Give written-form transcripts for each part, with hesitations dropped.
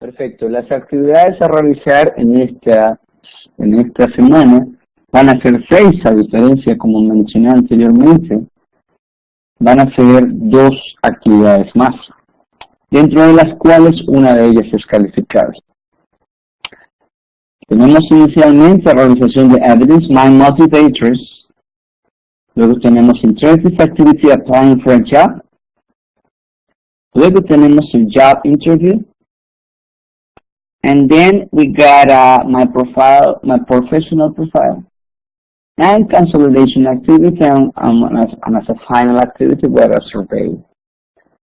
Perfecto. Las actividades a realizar en esta semana van a ser 6, a diferencia, como mencioné anteriormente, van a ser 2 actividades más, dentro de las cuales una de ellas es calificable. Tenemos inicialmente la realización de Evidence Mind Motivators, luego tenemos Interactive Activity Applying for a Job, luego tenemos el Job Interview, and then we got my profile, my professional profile, and consolidation activity, and as a final activity, we have a survey.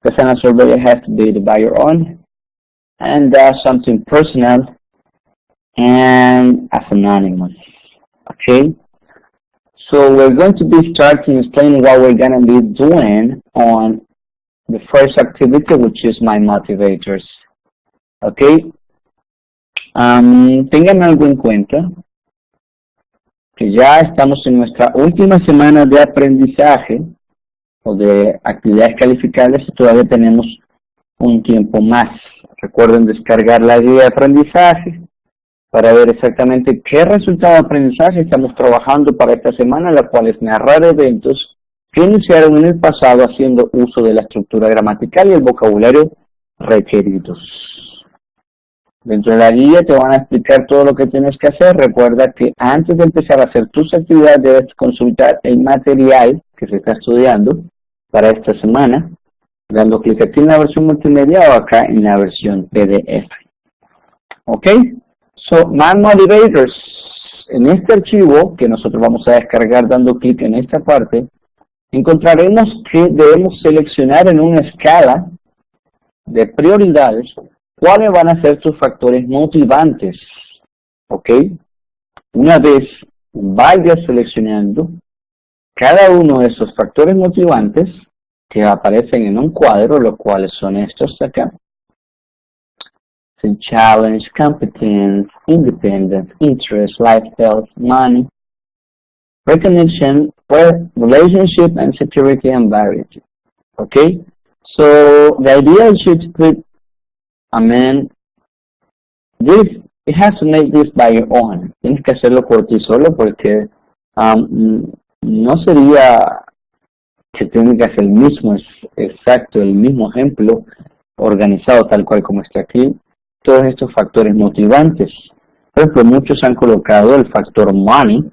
The final survey has to be by your own, and something personal, and as anonymous. Okay? So we're going to be starting explaining what we're going to be doing on the first activity, which is my motivators. Okay? Tengan algo en cuenta, que ya estamos en nuestra última semana de aprendizaje o de actividades calificables y todavía tenemos un tiempo más. Recuerden descargar la guía de aprendizaje para ver exactamente qué resultado de aprendizaje estamos trabajando para esta semana, la cual es narrar eventos que iniciaron en el pasado haciendo uso de la estructura gramatical y el vocabulario requeridos. Dentro de la guía te van a explicar todo lo que tienes que hacer. Recuerda que antes de empezar a hacer tus actividades debes consultar el material que se está estudiando para esta semana, dando clic aquí en la versión multimedia o acá en la versión PDF. ¿Ok? So, Mind Motivators. En este archivo que nosotros vamos a descargar dando clic en esta parte, encontraremos que debemos seleccionar en una escala de prioridades cuáles van a ser tus factores motivantes. ¿Ok? Una vez vayas seleccionando cada uno de esos factores motivantes que aparecen en un cuadro, los cuales son estos de acá. Challenge, competence, independence, interest, life health, money, recognition, relationship, and security and variety. Okay? So the idea is to put, it has to make this by your own. Tienes que hacerlo por ti solo porque no sería que tengas el mismo, exacto, el mismo ejemplo organizado tal cual como está aquí. Todos estos factores motivantes. Por ejemplo, muchos han colocado el factor money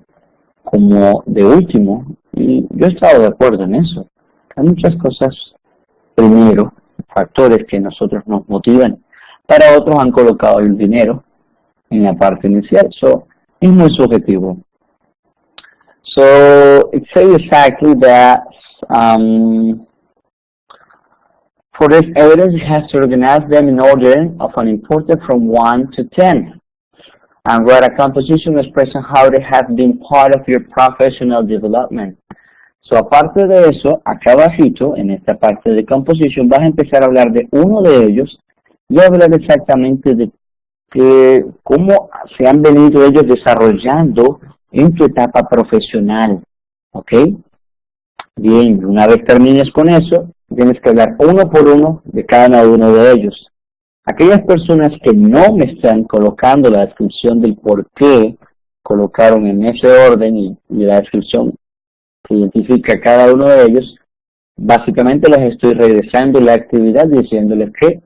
como de último y yo he estado de acuerdo en eso. Hay muchas cosas primero, factores que nosotros nos motivan. Para otros han colocado el dinero en la parte inicial. So, es muy subjetivo. So, it says exactly that for this evidence, you have to organize them in order of an importance from 1 to 10. And write a composition expressing how they have been part of your professional development. So, aparte de eso, acá abajito, en esta parte de composition, vas a empezar a hablar de uno de ellos y hablar exactamente de cómo se han venido ellos desarrollando en tu etapa profesional. ¿Ok? Bien, una vez termines con eso, tienes que hablar uno por uno de cada uno de ellos. Aquellas personas que no me están colocando la descripción del por qué colocaron en ese orden y la descripción que identifica cada uno de ellos, básicamente les estoy regresando la actividad diciéndoles que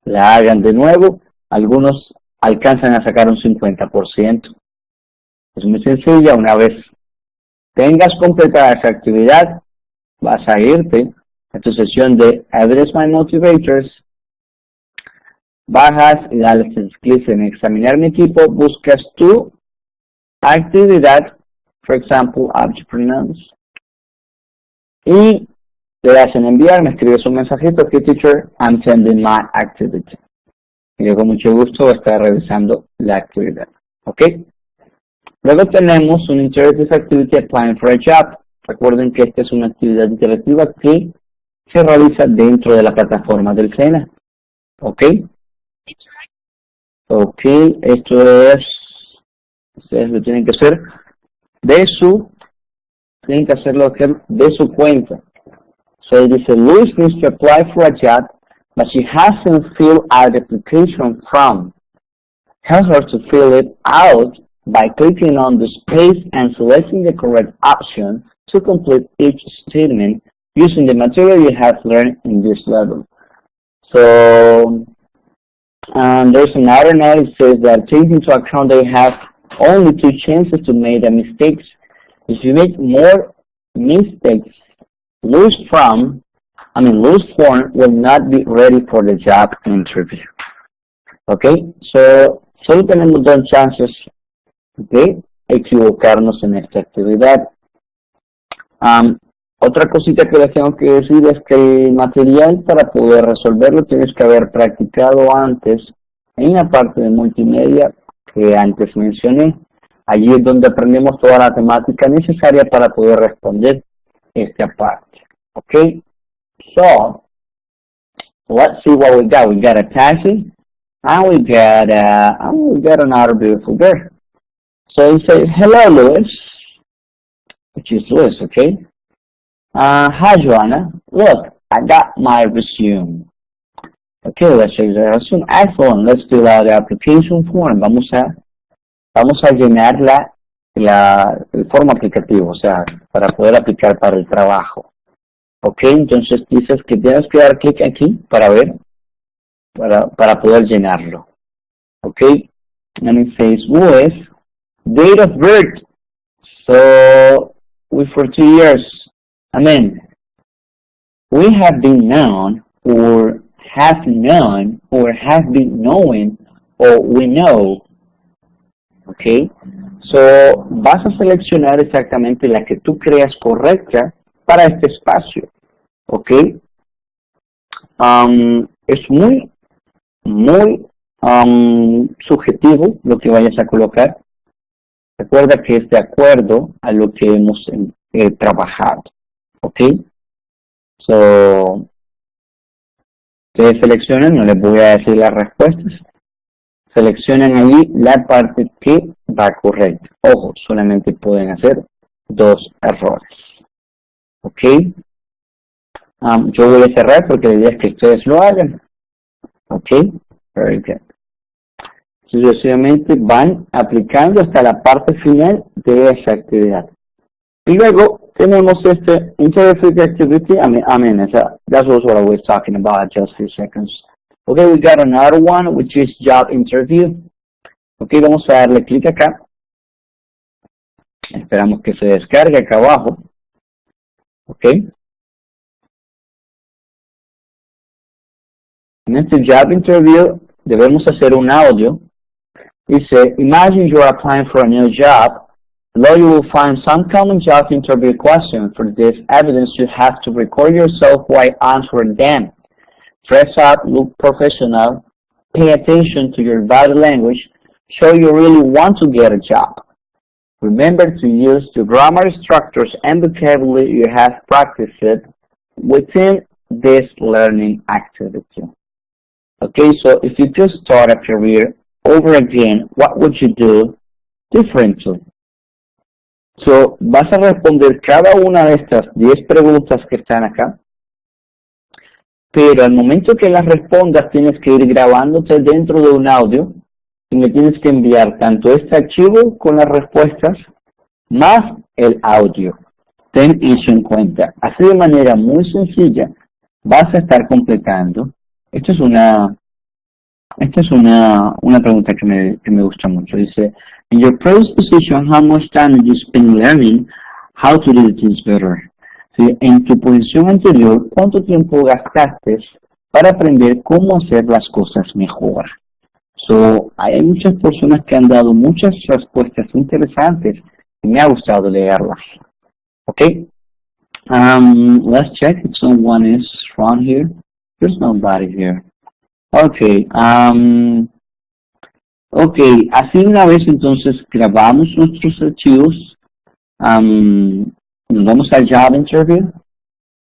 la hagan de nuevo. Algunos alcanzan a sacar un 50%. Es muy sencilla. Una vez tengas completada esa actividad, vas a irte a tu sesión de Evidence Mind Motivators, bajas y dale clic en examinar mi equipo, buscas tu actividad, por ejemplo, Object Pronouns, y le das en enviar, me escribes un mensajito aquí, teacher, I'm sending my activity. Y yo con mucho gusto voy a estar revisando la actividad. ¿Ok? Luego tenemos un Interactive Activity Applying for a Job. Recuerden que esta es una actividad interactiva que se realiza dentro de la plataforma del SENA. ¿Ok? Ok, esto es, ustedes lo tienen que hacer tienen que hacerlo de su cuenta. So dice, Luis needs to apply for a job but she hasn't filled out the application form. Help her to fill it out by clicking on the space and selecting the correct option to complete each statement using the material you have learned in this level. So there's another note that says that take into account they have only 2 chances to make a mistake. If you make more mistakes, loose form will not be ready for the job interview. Okay, so solo tenemos 2 chances de equivocarnos en esta actividad. Otra cosita que les tengo que decir es que el material para poder resolverlo tienes que haber practicado antes en la parte de multimedia que antes mencioné. Allí es donde aprendemos toda la temática necesaria para poder responder esta parte. Okay, so let's see what we got. We got a taxi, and we got another beautiful girl. So he says, hello, Louis, which is Louis, okay? Hi, Joanna. Look, I got my resume. Okay, let's check the resume. Excellent. Let's fill out the application form. Vamos a llenar el forma aplicativo, o sea, para poder aplicar para el trabajo. Ok, entonces dices que tienes que dar clic aquí para ver, para poder llenarlo. Ok, and it says, Louis, date of birth. So, for 2 years. I mean, we have been known, or have known, or have been knowing, or we know. Ok, so vas a seleccionar exactamente la que tú creas correcta para este espacio. Ok, es muy subjetivo lo que vayas a colocar. Recuerda que es de acuerdo a lo que hemos trabajado. Ok, so ustedes seleccionan, no les voy a decir las respuestas. Seleccionan allí la parte que va correcta. Ojo, solamente pueden hacer 2 errores. Ok, yo voy a cerrar porque la idea es que ustedes lo hagan. Ok, very good. Sucesivamente van aplicando hasta la parte final de esa actividad. Y luego tenemos este interactive activity. That's also what I was talking about just a few seconds. Okay, we got another one which is job interview. Okay, vamos a darle clic acá. Esperamos que se descargue acá abajo. Okay. En este job interview debemos hacer un audio. Dice, imagine you are applying for a new job. Below you will find some common job interview questions. For this evidence, you have to record yourself while answering them. Dress up, look professional, pay attention to your body language, show you really want to get a job. Remember to use the grammar structures and vocabulary you have practiced within this learning activity. Okay, so if you could start a career over again, what would you do differently? So, vas a responder cada una de estas 10 preguntas que están acá, pero al momento que las respondas tienes que ir grabándote dentro de un audio y me tienes que enviar tanto este archivo con las respuestas más el audio. Ten eso en cuenta. Así de manera muy sencilla vas a estar completando. Esta es una pregunta que me gusta mucho. Dice, in your previous position, how much time did you spend learning how to do things better? ¿Sí? En tu posición anterior, ¿cuánto tiempo gastaste para aprender cómo hacer las cosas mejor? So, hay muchas personas que han dado muchas respuestas interesantes y me ha gustado leerlas. Okay? Let's check if someone is around here. There's nobody here. Okay. Okay, así una vez entonces grabamos nuestros archivos. Nos vamos al Job Interview.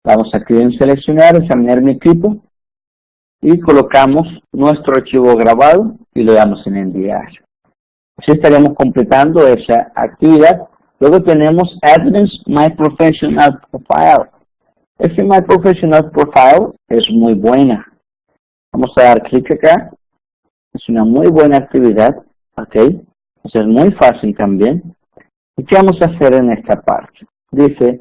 Vamos aquí en seleccionar, examinar mi equipo. Y colocamos nuestro archivo grabado y le damos en enviar. Así estaríamos completando esa actividad. Luego tenemos Evidence My Professional Profile. Este My Professional Profile es muy buena. Vamos a dar clic acá. Es una muy buena actividad, ¿ok? Eso es muy fácil también. ¿Y qué vamos a hacer en esta parte? Dice,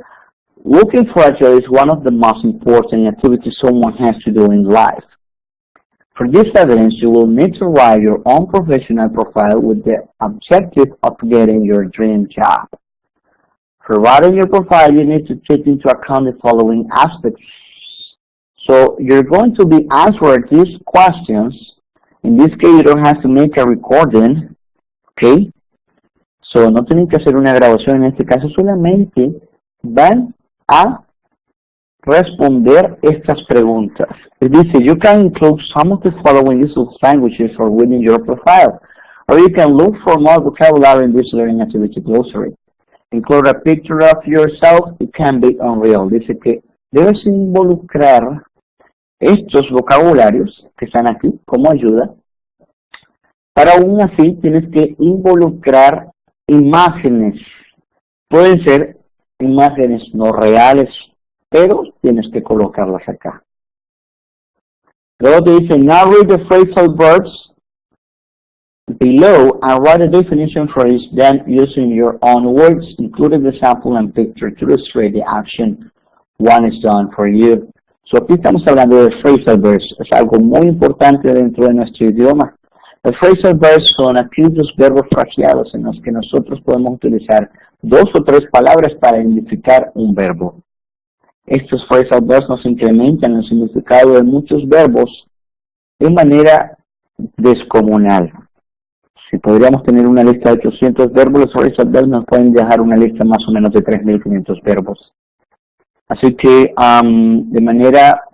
looking for a job is one of the most important activities someone has to do in life. For this evidence, you will need to write your own professional profile with the objective of getting your dream job. For writing your profile, you need to take into account the following aspects. So you're going to be answering these questions. In this case, you don't have to make a recording, okay? So no tienen que hacer una grabación en este caso, solamente van a responder estas preguntas. It dice, you can include some of the following use of languages for reading your profile, or you can look for more vocabulary in this learning activity glossary. Include a picture of yourself, it can be unreal. Dice que debes involucrar estos vocabularios que están aquí como ayuda, pero aún así tienes que involucrar imágenes. Pueden ser imágenes no reales, pero tienes que colocarlas acá. Luego te dice, now read the phrasal verbs below and write a definition for each, then using your own words, including the sample and picture to illustrate the action one is done for you. So aquí estamos hablando de phrasal verbs, es algo muy importante dentro de nuestro idioma. Los phrasal verbs son aquellos verbos fraseados en los que nosotros podemos utilizar 2 o 3 palabras para identificar un verbo. Estos phrasal verbs nos incrementan el significado de muchos verbos de manera descomunal. Si podríamos tener una lista de 800 verbos, los phrasal verbs nos pueden dejar una lista más o menos de 3.500 verbos. Así que de manera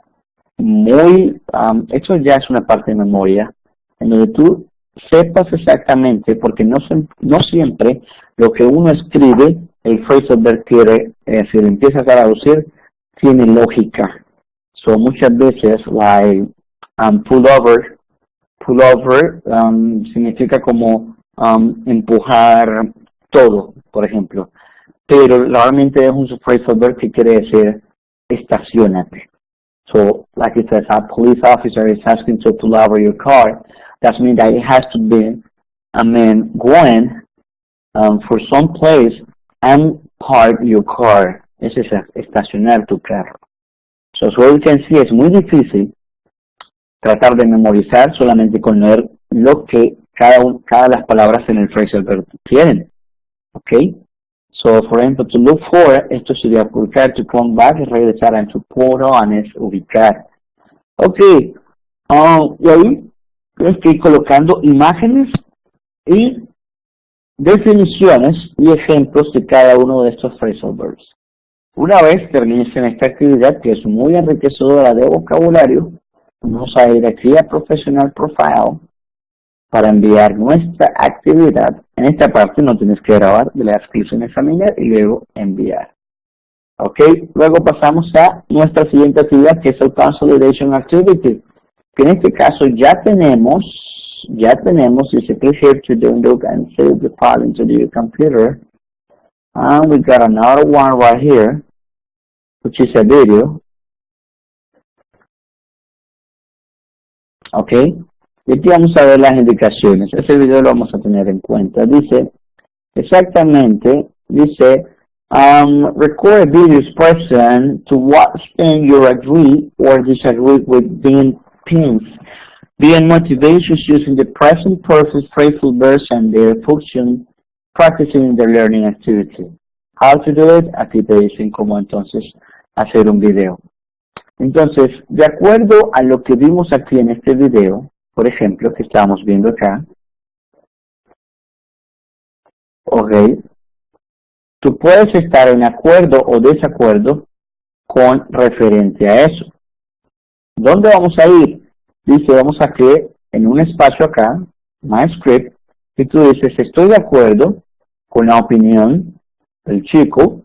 muy, esto ya es una parte de memoria, en donde tú sepas exactamente, porque no siempre lo que uno escribe, el phrasal verb quiere, si lo empiezas a traducir, tiene lógica. So muchas veces, like pull over significa como empujar todo, por ejemplo. Pero realmente es un phrasal verb que quiere decir estacionate. So, like it says, a police officer is asking to pull over your car. That means that it has to be a man going for some place and park your car. Es estacionar tu carro. So we can see, es muy difícil tratar de memorizar solamente con leer lo que cada las palabras en el phrasal verb tienen. Okay? So, for ejemplo, to look for, esto sería ubicar, to come back, regresar, and to put on es ubicar. Ok, y ahí estoy colocando imágenes y definiciones y ejemplos de cada uno de estos phrasal verbs. Una vez termines en esta actividad, que es muy enriquecedora de vocabulario, vamos a ir aquí a Professional Profile para enviar nuestra actividad. En esta parte no tienes que grabar, le das clic en examinar y luego enviar. Ok, luego pasamos a nuestra siguiente actividad, que es el Consolidation Activity, que en este caso ya tenemos, dice click here to download and save the file into your computer. And we got another one right here, which is a video. Ok. Y aquí vamos a ver las indicaciones. Ese video lo vamos a tener en cuenta. Dice, exactamente, dice, record a video expression to what extent you agree or disagree with being pins. Being motivations using the present perfect phrasal verbs and their function, practicing the learning activity. How to do it? Aquí te dicen cómo entonces hacer un video. Entonces, de acuerdo a lo que vimos aquí en este video, por ejemplo, que estamos viendo acá, ok, tú puedes estar en acuerdo o desacuerdo con referente a eso. ¿Dónde vamos a ir? Dice, vamos a que en un espacio acá, My Script, y tú dices, estoy de acuerdo con la opinión del chico,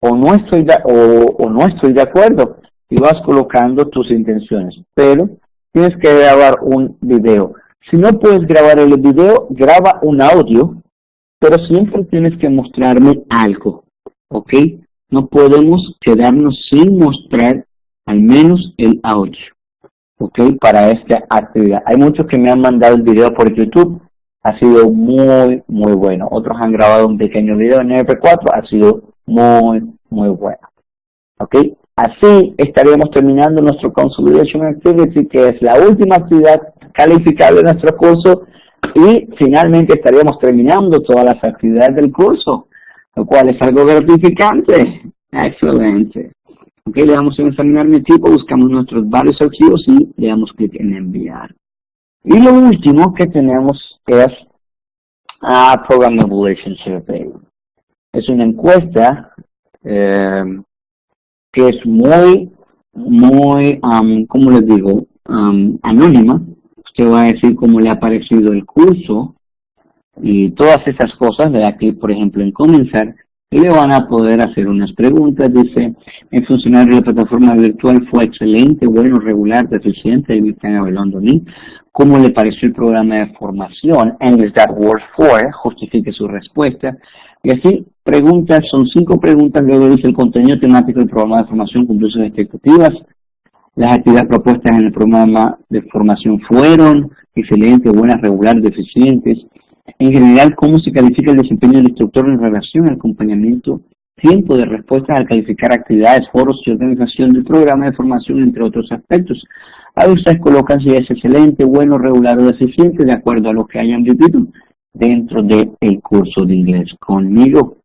o no estoy de acuerdo, y vas colocando tus intenciones, pero tienes que grabar un video. Si no puedes grabar el video, graba un audio, pero siempre tienes que mostrarme algo, ¿ok? No podemos quedarnos sin mostrar al menos el audio. ok, para esta actividad. Hay muchos que me han mandado el video por YouTube, ha sido muy bueno. Otros han grabado un pequeño video en MP4, ha sido muy bueno. Ok, así estaríamos terminando nuestro Consolidation Activity, que es la última actividad calificable de nuestro curso, y finalmente estaríamos terminando todas las actividades del curso, lo cual es algo gratificante. Excelente. Ok, le damos en examinar mi tipo, buscamos nuestros varios archivos y le damos clic en enviar. Y lo último que tenemos es Program Evaluation Survey. Es una encuesta que es muy, ¿cómo les digo? Anónima. Usted va a decir cómo le ha parecido el curso y todas esas cosas. Le da clic, por ejemplo, en comenzar y le van a poder hacer unas preguntas. Dice, el funcionario de la plataforma virtual fue excelente, bueno, regular, deficiente, y me están evaluando a mí. ¿Cómo le pareció el programa de formación? English that works for, justifique su respuesta. Y así, preguntas, son 5 preguntas, luego dice el contenido temático del programa de formación cumplió sus expectativas. Las actividades propuestas en el programa de formación fueron excelentes, buenas, regular, deficientes. En general, ¿cómo se califica el desempeño del instructor en relación al acompañamiento, tiempo de respuesta al calificar actividades, foros y organización del programa de formación, entre otros aspectos? Ahí ustedes colocan si es excelente, bueno, regular o deficiente, de acuerdo a lo que hayan vivido dentro del curso de inglés conmigo.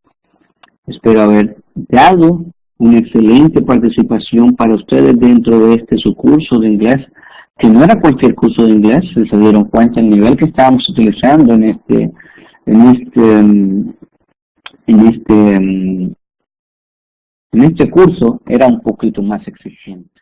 Espero haber dado una excelente participación para ustedes dentro de su curso de inglés, que no era cualquier curso de inglés. Si se dieron cuenta, el nivel que estábamos utilizando en este curso era un poquito más exigente.